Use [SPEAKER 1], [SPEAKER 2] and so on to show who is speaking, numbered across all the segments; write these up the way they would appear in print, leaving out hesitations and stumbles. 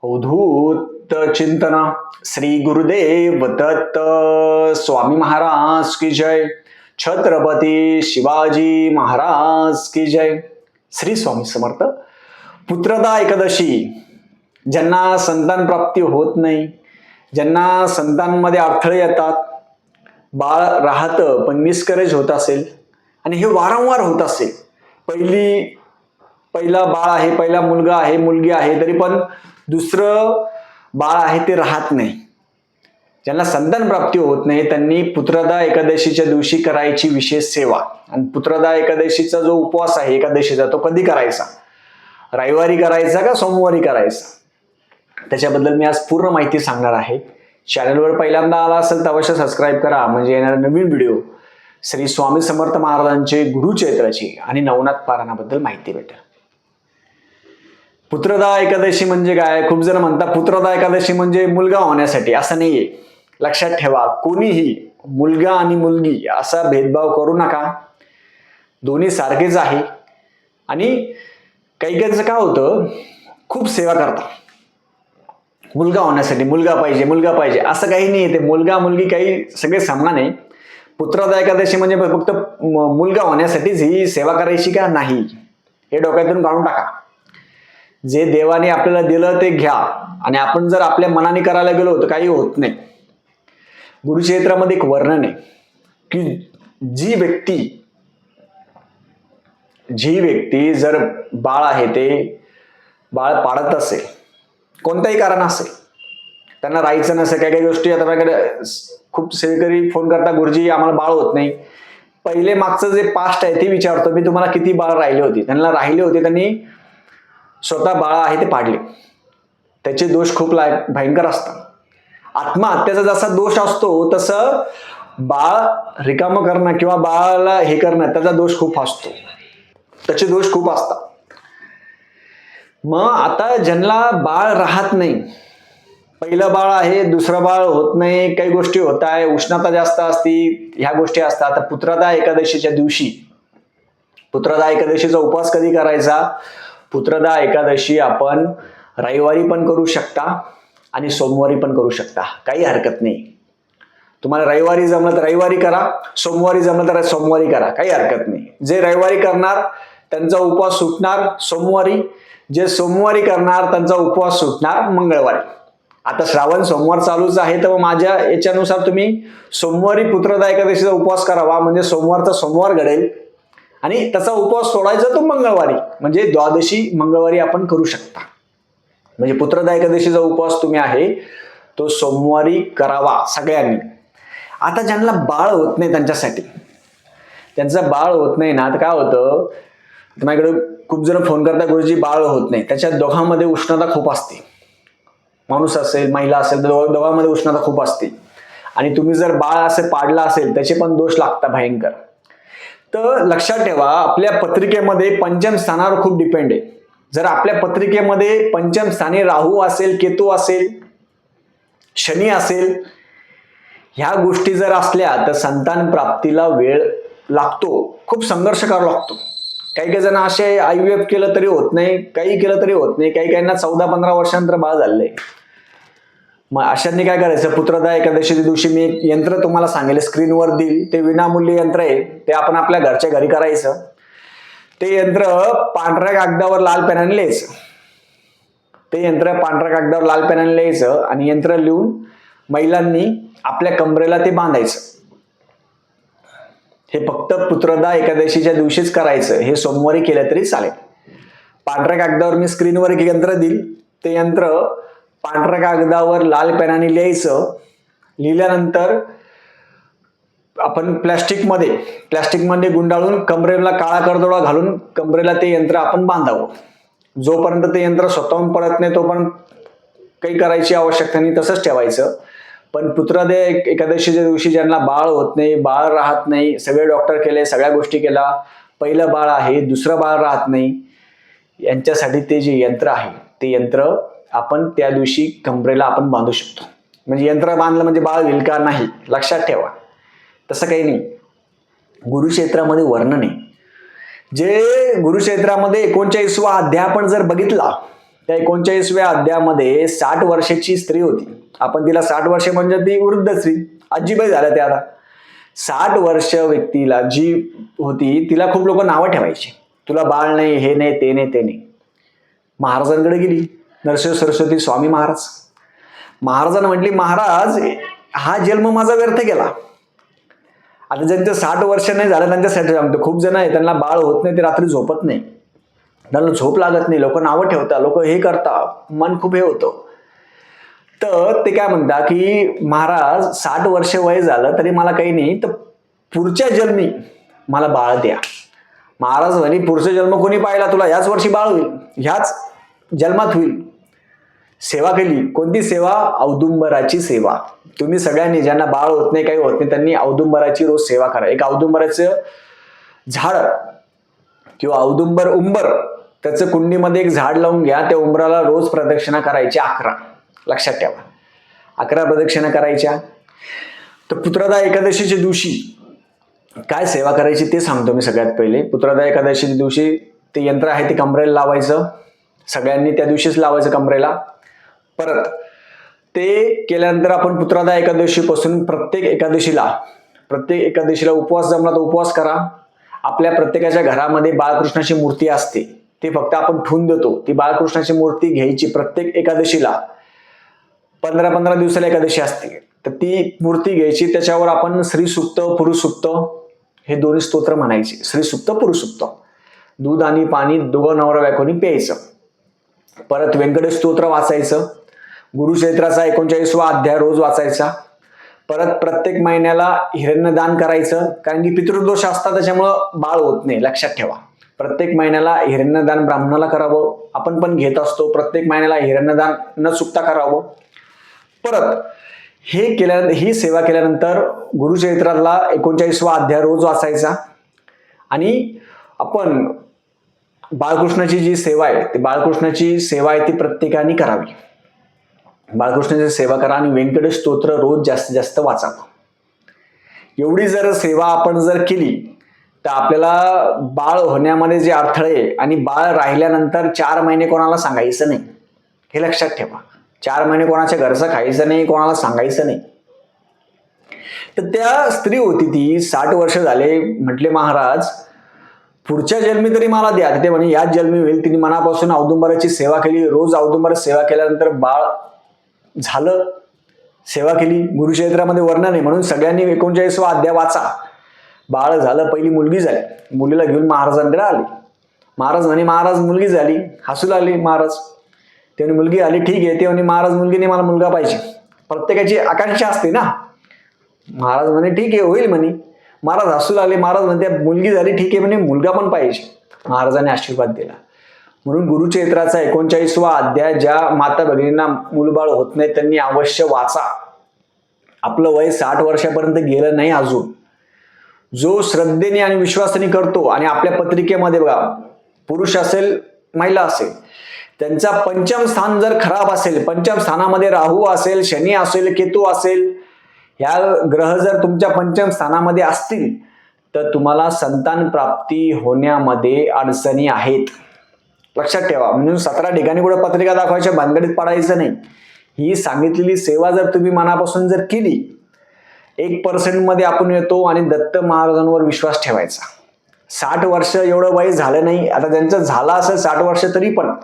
[SPEAKER 1] अवधूत चिंतन श्री गुरुदेव दत्त स्वामी महाराज की जय. छत्रपती शिवाजी महाराज की जय. श्री स्वामी समर्थ. पुत्रदा एकादशी. ज्यांना संतान प्राप्ती होत नाही, ज्यांना संतांमध्ये अडथळे येतात, बाळ राहतं पण मिसकरेज होत असेल आणि हे वारंवार होत असेल, पहिला बाळ आहे, पहिला मुलगा आहे, मुलगी आहे, तरी पण दुसरं बाळ आहे ते राहत नाही, ज्यांना संतान प्राप्ती होत नाही त्यांनी पुत्रदा एकादशीच्या दिवशी करायची विशेष सेवा. आणि पुत्रदा एकादशीचा जो उपवास आहे एकादशीचा, तो कधी करायचा? रविवारी करायचा का सोमवारी करायचा? त्याच्याबद्दल मी आज पूर्ण माहिती सांगणार आहे. चॅनलवर पहिल्यांदा आला असेल तर अवश्य सबस्क्राईब करा, म्हणजे येणारे नवीन व्हिडिओ श्री स्वामी समर्थ महाराजांचे गुरुचैत्राची आणि नवनाथ पारायणाबद्दल माहिती भेटेल. पुत्रदा एकादशी म्हणजे काय? खूप जण म्हणतात पुत्रदा एकादशी म्हणजे मुलगा होण्यासाठी. असं नाहीये. लक्षात ठेवा, कोणीही मुलगा आणि मुलगी असा भेदभाव करू नका. दोन्ही सारखेच आहे. आणि काही काहींचं काय होतं, खूप सेवा करतात मुलगा होण्यासाठी, मुलगा पाहिजे, मुलगा पाहिजे. असं काही नाही. ते मुलगा मुलगी काही सगळे समान आहे. पुत्रदा एकादशी म्हणजे फक्त मुलगा होण्यासाठीच ही सेवा करायची का? नाही. हे डोक्यातून काढून टाका. जे देवाने आपल्याला दिलं ते घ्या, आणि आपण जर आपल्या मनाने करायला गेलो तर काही होत नाही. गुरुचरित्रामध्ये एक वर्णन आहे की जी व्यक्ती जर बाळ आहे ते बाळ पाडत असेल, कोणताही कारण असेल, त्यांना राहायचं नसेल, काही काही गोष्टी, आता माझ्याकडे खूप सेवेकरी फोन करता, गुरुजी आम्हाला बाळ होत नाही. पहिले मागचं जे पास्ट आहे ते विचारतो मी, तुम्हाला किती बाळ राहिले होते? त्यांना राहिले होते, त्यांनी स्वतः बाळ आहे ते पाडले. त्याचे दोष खूप भयंकर असतात. आत्महत्याचा जसा दोष असतो तसं बाळ रिकामं करणं किंवा बाळाला हे करणं, त्याचा दोष खूप असतो. त्याचे दोष खूप असतात. मग आता ज्यांना बाळ राहत नाही, पहिलं बाळ आहे, दुसरं बाळ होत नाही, काही गोष्टी होत आहे, उष्णता जास्त असती, ह्या गोष्टी असतात. आता पुत्रदा एकादशीच्या दिवशी, पुत्रदा एकादशीचा उपवास कधी करायचा? पुत्रदा एकादशी आपण रविवारी पण करू शकता आणि सोमवारी पण करू शकता, काही हरकत नाही. तुम्हाला रविवारी जमलं तर रविवारी करा, सोमवारी जमलं तर सोमवारी करा, काही हरकत नाही. जे रविवारी करणार त्यांचा उपवास सुटणार सोमवारी, जे सोमवारी करणार त्यांचा उपवास सुटणार मंगळवारी. आता श्रावण सोमवार चालूच आहे, तर माझ्या याच्यानुसार तुम्ही सोमवारी पुत्रदा एकादशीचा उपवास करावा, म्हणजे सोमवारचा सोमवार घडेल आणि त्याचा उपवास सोडायचा तो मंगळवारी, म्हणजे द्वादशी मंगळवारी आपण करू शकता. म्हणजे पुत्रदा एकादशीचा उपवास तुम्ही आहे तो सोमवारी करावा सगळ्यांनी. आता ज्यांना बाळ होत नाही त्यांच्यासाठी, त्यांचं बाळ होत नाही ना, तर काय होतं, माझ्याकडे खूप जण फोन करता, गुरुजी बाळ होत नाही. त्याच्या दोघांमध्ये उष्णता खूप असते. माणूस असेल महिला असेल तर दोघांमध्ये उष्णता खूप असते. आणि तुम्ही जर बाळ असे पाडला असेल त्याचे पण दोष लागतात भयंकर. तर लक्षात ठेवा, आपल्या पत्रिकेमध्ये पंचम स्थानावर खूप डिपेंड आहे. जर आपल्या पत्रिकेमध्ये पंचम स्थानी राहू असेल, केतू असेल, शनी असेल, ह्या गोष्टी जर असल्या तर संतान प्राप्तीला वेळ लागतो, खूप संघर्ष करावा लागतो. काही काही जण असे IVF केलं तरी होत नाही, काही केलं तरी होत नाही, काही काहींना 14-15 वर्षानंतर बाळ झालंय. मग अशांनी काय करायचं? पुत्रदा एकादशीच्या दिवशी मी एक यंत्र तुम्हाला सांगेल, स्क्रीनवर देईल, ते विनामूल्य यंत्र आहे, ते आपण आपल्या घरच्या घरी करायचं. ते यंत्र पांढऱ्या कागदावर लाल पेनाने लिहायचं. ते यंत्र पांढऱ्या कागदावर लाल पेनाने लिहायचं आणि यंत्र लिहून महिलांनी आपल्या कमरेला ते बांधायचं. हे फक्त पुत्रदा एकादशीच्या दिवशीच करायचं. हे सोमवारी केलं तरी चालेल. पांढऱ्या कागदावर मी स्क्रीनवर एक यंत्र देईल, ते यंत्र पांढऱ्या कागदावर लाल पेनाने लिहायचं. लिहिल्यानंतर आपण प्लॅस्टिकमध्ये गुंडाळून कमरेला काळा करदोडा घालून कमरेला ते यंत्र आपण बांधावं. जोपर्यंत ते यंत्र स्वतःहून पडत नाही तोपर्यंत काही करायची आवश्यकता नाही, तसंच ठेवायचं. पण पुत्रदा एकादशीच्या दिवशी ज्यांना बाळ होत नाही, बाळ राहत नाही, सगळे डॉक्टर केले, सगळ्या गोष्टी केला, पहिलं बाळ आहे, दुसरं बाळ राहत नाही, यांच्यासाठी ते जे यंत्र आहे ते यंत्र आपण त्या दिवशी कमरेला आपण बांधू शकतो. म्हणजे यंत्र बांधलं म्हणजे बाळ होईल का? नाही. लक्षात ठेवा, तसं काही नाही. गुरुक्षेत्रामध्ये वर्णन आहे. जे गुरुक्षेत्रामध्ये 39वा अध्याय आपण जर बघितला त्या 39व्या अध्यायामध्ये 60 वर्षाची स्त्री होती. आपण तिला 60 वर्षे म्हणजे ती वृद्ध स्त्री, आजीबाई झाल्या त्या आता. 60 वर्ष व्यक्तीला जी होती तिला खूप लोक नावं ठेवायची, तुला बाळ नाही, हे नाही, ते नाही, ते नाही. महाराजांकडे गेली, नरसिंह सरस्वती स्वामी महाराज. महाराजांना म्हटली, महाराज हा जन्म माझा व्यर्थ गेला. आता ज्यांचं 60 वर्ष नाही झालं त्यांच्यासाठी सांगतो, खूप जण आहे त्यांना बाळ होत नाही, ते रात्री झोपत नाही, त्यांना झोप लागत नाही, लोक नावं ठेवतात, लोक हे करतात, मन खूप हे होतं. तर ते काय म्हणतात की महाराज 60 वर्ष वय झालं तरी मला काही नाही, तर पुढच्या जन्मी मला बाळ द्या. महाराज म्हणे, पुढचा जन्म कोणी पाहिला तुला? याच वर्षी बाळ होईल, ह्याच जन्मात होईल. सेवा केली. कोणती सेवा? औदुंबराची सेवा. तुम्ही सगळ्यांनी ज्यांना बाळ होत नाही, काही होत नाही, त्यांनी औदुंबराची रोज सेवा करा. एक औदुंबराचं झाड किंवा औदुंबर उंबर, त्याचं कुंडीमध्ये एक झाड लावून घ्या, त्या उंबराला रोज प्रदक्षिणा करायची 11. लक्षात ठेवा, 11 प्रदक्षिणा करायच्या. तर पुत्रदा एकादशीच्या दिवशी काय सेवा करायची ते सांगतो मी सगळ्यात पहिले. पुत्रदा एकादशीच्या दिवशी ते यंत्र आहे ते कमरेला लावायचं, सगळ्यांनी त्या दिवशीच लावायचं कमरेला. परत ते केल्यानंतर आपण पुत्रदा एकादशीपासून प्रत्येक एकादशीला उपवास जमला तर उपवास करा. आपल्या प्रत्येकाच्या घरामध्ये बाळकृष्णाची मूर्ती असते, ती फक्त आपण ठेवून देतो. ती बाळकृष्णाची मूर्ती घ्यायची प्रत्येक एकादशीला. 15-15 दिवसाला एकादशी असते, तर ती मूर्ती घ्यायची, त्याच्यावर आपण श्रीसुक्त, पुरुषसुक्त हे दोन्ही स्तोत्र म्हणायचे. श्रीसुक्त, पुरुषसुक्त, दूध आणि पाणी दोघं नवरा बायकोनी प्यायचं. परत व्यंकटेश स्तोत्र वाचायचं. गुरुचरित्राचा 39वा अध्याय रोज वाचायचा. परत प्रत्येक महिन्याला हिरण्यदान करायचं, कारण की पितृदोष असतात त्याच्यामुळं बाळ होत नाही, लक्षात ठेवा. प्रत्येक महिन्याला हिरण्यदान ब्राह्मणाला करावं, आपण पण घेत असतो. प्रत्येक महिन्याला हिरण्यदान न चुकता करावं. परत हे केल्यानंतर, ही सेवा केल्यानंतर गुरुचरित्रातला 39वा अध्याय रोज वाचायचा. आणि आपण बाळकृष्णाची जी सेवा आहे, ती बाळकृष्णाची सेवा आहे ती प्रत्येकाने करावी. बाळकृष्णाची सेवा करा आणि व्यंकटेश स्तोत्र रोज जास्तीत जास्त वाचावं. एवढी जर सेवा आपण जर केली तर आपल्याला बाळ होण्यामध्ये जे अडथळे आणि बाळ राहिल्यानंतर 4 महिने कोणाला सांगायचं नाही, हे लक्षात ठेवा. 4 महिने कोणाच्या घरचं खायचं नाही, कोणाला सांगायचं नाही. तर त्या स्त्री होती ती, 60 वर्ष झाले. म्हटले, महाराज पुढच्या जन्मी तरी मला द्या. ते म्हणे, याच जन्मी होईल. तिने मनापासून औदुंबराची सेवा केली. रोज औदुंबर सेवा केल्यानंतर बाळ झालं, सेवा केली. गुरुचरित्रामध्ये वर्णन आहे, म्हणून सगळ्यांनी 39वा अध्याय वाचा. बाळ झालं, पहिली मुलगी झाली. मुलीला घेऊन महाराजांकडे आले. महाराज म्हणे, महाराज मुलगी झाली. हसू लागले महाराज. ते म्हणे, मुलगी आली, ठीक आहे. ते म्हणे, महाराज मुलगी नाही, मला मुलगा पाहिजे. प्रत्येकाची आकांक्षा असते ना. महाराज म्हणे, ठीक आहे, होईल म्हणे. महाराज हसू लागले. महाराज म्हणते, मुलगी झाली, ठीक आहे म्हणे, मुलगा पण पाहिजे. महाराजांनी आशीर्वाद दिला. म्हणून गुरुचरित्राचा 39वा अध्याय ज्या माता भगिनींना मूलबाळ होत नाही त्यांनी अवश्य वाचा. आपलं वय 60 वर्षापर्यंत गेलं नाही अजून. जो श्रद्धेने आणि विश्वासाने करतो, आणि आपल्या पत्रिकेमध्ये बघा, पुरुष असेल महिला असेल, त्यांचा पंचम स्थान जर खराब असेल, पंचम स्थानामध्ये राहू असेल, शनी असेल, केतू असेल, ह्या ग्रह जर तुमच्या पंचम स्थानामध्ये असतील तर तुम्हाला संतान प्राप्ती होण्यामध्ये अडचणी आहेत. लक्षात ठेवा. म्हणून 17 ठिकाणी कुठे पत्रिका दाखवायच्या भानगडीत पडायचं नाही. ही सांगितलेली सेवा जर तुम्ही मनापासून जर केली, 1% मध्ये आपण येतो आणि दत्त महाराजांवर विश्वास ठेवायचा. 60 वर्ष एवढं वय झालं नाही, आता त्यांचं झालं असेल 60 वर्ष तरी पण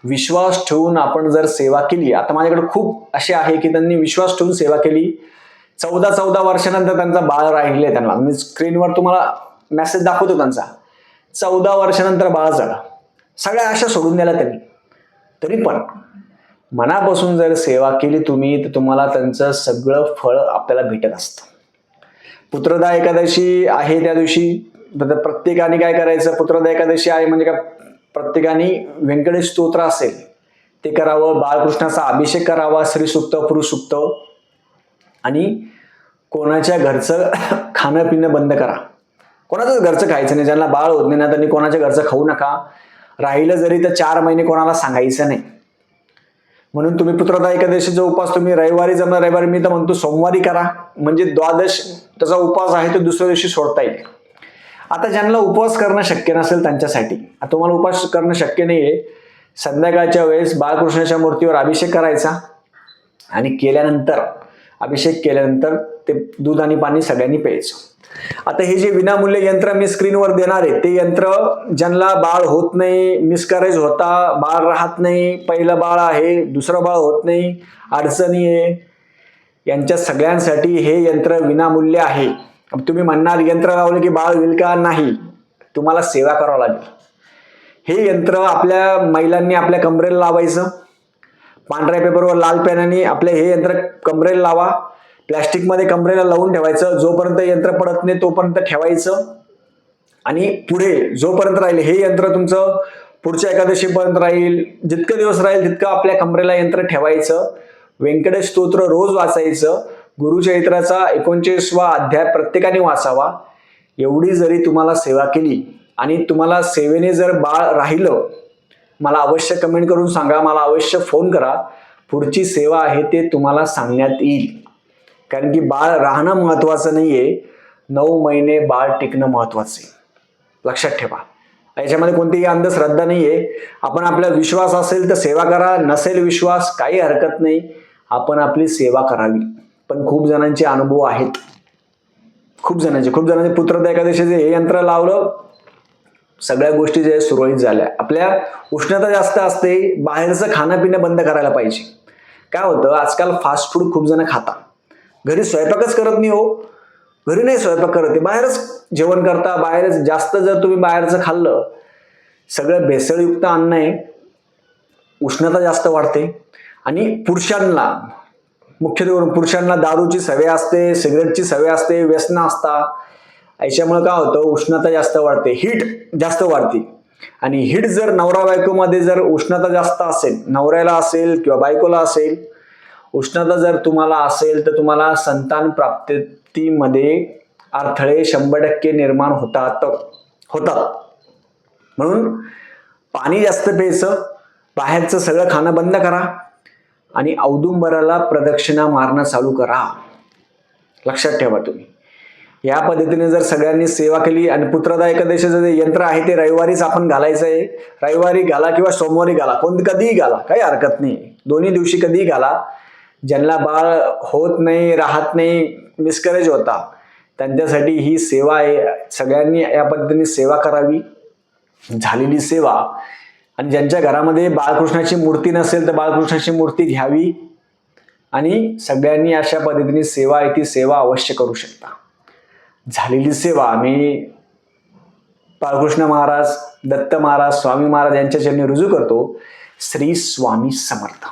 [SPEAKER 1] विश्वास ठेवून आपण जर सेवा केली. आता माझ्याकडे खूप असे आहे की त्यांनी विश्वास ठेवून सेवा केली. 14 वर्षानंतर त्यांचा बाळ राहिले. त्यांना मी स्क्रीनवर तुम्हाला मेसेज दाखवतो त्यांचा. 14 वर्षानंतर बाळ झाला. सगळ्या आशा सोडून दिल्या त्यांनी. तरी पण मनापासून जर सेवा केली तुम्ही, तर तुम्हाला त्यांचं सगळं फळ आपल्याला भेटत असतं. पुत्रदा एकादशी आहे त्या दिवशी प्रत्येकाने काय करायचं? पुत्रदा एकादशी आहे म्हणजे काय, प्रत्येकाने व्यंकटेश स्तोत्र असेल ते करावं, बाळकृष्णाचा अभिषेक करावा, श्रीसुक्त, पुरुषसुक्त, आणि कोणाच्या घरचं खाणं पिणं बंद करा. कोणाचंच घरचं खायचं नाही. ज्यांना बाळ होत नाही ना त्यांनी कोणाच्या घरचं खाऊ नका. राहिलं जरी तर 4 महिने कोणाला सांगायचं नाही. म्हणून तुम्ही पुत्रदा एकादशीचा उपास तुम्ही रविवारी जमणार, रविवारी मी तर म्हणतो सोमवारी करा, म्हणजे द्वादश त्याचा उपास आहे तो दुसऱ्या दिवशी सोडता येईल. आता ज्यांना उपवास करणं शक्य नसेल त्यांच्यासाठी, आता तुम्हाला उपवास करणं शक्य नाहीये संध्याकाळच्या वेळेस बाळकृष्णाच्या मूर्तीवर अभिषेक करायचा आणि अभिषेक केल्यानंतर ते दूध आणि पाणी सगळ्यांनी प्यायचं. आता हे जे विनामूल्य यंत्र मी स्क्रीनवर देणार आहे ते यंत्र ज्यांना बाळ होत नाही, मिसकॅरेज होता, बाळ राहत नाही, पहिलं बाळ आहे, दुसरं बाळ होत नाही, अडचणी आहे, यांच्या सगळ्यांसाठी हे यंत्र विनामूल्य आहे. तुम्ही म्हणणार यंत्र लावले की बाळ होईल का? नाही, तुम्हाला सेवा करावं लागेल. हे यंत्र आपल्या महिलांनी आपल्या कमरेला लावायचं. पांढऱ्या पेपरवर लाल पेनाने आपले हे यंत्र कमरेला लावा. प्लॅस्टिकमध्ये कमरेला लावून ठेवायचं. जोपर्यंत यंत्र पडत नाही तोपर्यंत ठेवायचं आणि पुढे जोपर्यंत राहील हे यंत्र तुमचं पुढच्या एकादशीपर्यंत राहील. जितके दिवस राहील तितकं आपल्या कमरेला यंत्र ठेवायचं. व्यंकटेश स्तोत्र रोज वाचायचं. गुरुचरित्राचा 39वा अध्याय प्रत्येकाने वाचावा. एवढी जरी तुम्हाला सेवा केली आणि तुम्हाला सेवेने जर बाळ राहिलं, मला अवश्य कमेंट करून सांगा, मला अवश्य फोन करा. पुढची सेवा आहे ते तुम्हाला सांगण्यात येईल. कारण की बाळ राहणं महत्वाचं नाहीये, 9 महिने बाळ टिकणं महत्वाचं आहे. लक्षात ठेवा, याच्यामध्ये कोणतीही अंधश्रद्धा नाहीये. आपण आपला विश्वास असेल तर सेवा करा, नसेल विश्वास काही हरकत नाही, आपण आपली सेवा करावी. पण खूप जणांचे अनुभव आहेत, खूप जणांचे पुत्रदा एकादशीचे हे यंत्र लावलं, सगळ्या गोष्टी जे सुरळीत झाल्या. आपल्या उष्णता जास्त असते, बाहेरचं खाणं पिणं बंद करायला पाहिजे. काय होतं, आजकाल फास्ट फूड खूप जण खाता, घरी स्वयंपाकच करत नाही. हो, घरी नाही स्वयंपाक करत, बाहेरच जेवण करता. बाहेरच जास्त जर तुम्ही बाहेरचं खाल्लं, सगळं भेसळयुक्त अन्न आहे, उष्णता जास्त वाढते. आणि पुरुषांना, मुख्यत्वे पुरुषांना दारूची सवय असते, सिगरेटची सवय असते, व्यसनं असतात. याच्यामुळे काय होतं, उष्णता जास्त वाढते, हीट जास्त वाढते. आणि हीट जर नवरा बायकोमध्ये जर उष्णता जास्त असेल, नवऱ्याला असेल किंवा बायकोला असेल, उष्णता जर तुम्हाला असेल तर तुम्हाला संतान प्राप्तीमध्ये अडथळे 100% निर्माण होतात. म्हणून पाणी जास्त प्यायचं, बाहेरचं सगळं खाणं बंद करा आणि औदुंबराला प्रदक्षिणा मारणं चालू करा. लक्षात ठेवा, तुम्ही या पद्धतीने जर सगळ्यांनी सेवा केली. आणि पुत्रदा एकादशीचं जे यंत्र आहे ते रविवारीच आपण घालायचं आहे. रविवारी घाला किंवा सोमवारी घाला, कधीही घाला, काही हरकत नाही. दोन्ही दिवशी कधीही घाला. ज्यांना बाळ होत नाही, राहत नाही, मिसकॅरेज होता, त्यांच्यासाठी ही सेवा आहे. सगळ्यांनी या पद्धतीने सेवा करावी. झालेली सेवा, आणि ज्यांच्या घरामध्ये बाळकृष्णाची मूर्ती नसेल तर बाळकृष्णाची मूर्ती घ्यावी आणि सगळ्यांनी अशा पद्धतीने सेवा आहे ती सेवा अवश्य करू शकता. झालेली सेवा मी बाळकृष्ण महाराज, दत्त महाराज, स्वामी महाराज यांच्या चरणी रुजू करतो. श्री स्वामी समर्थ.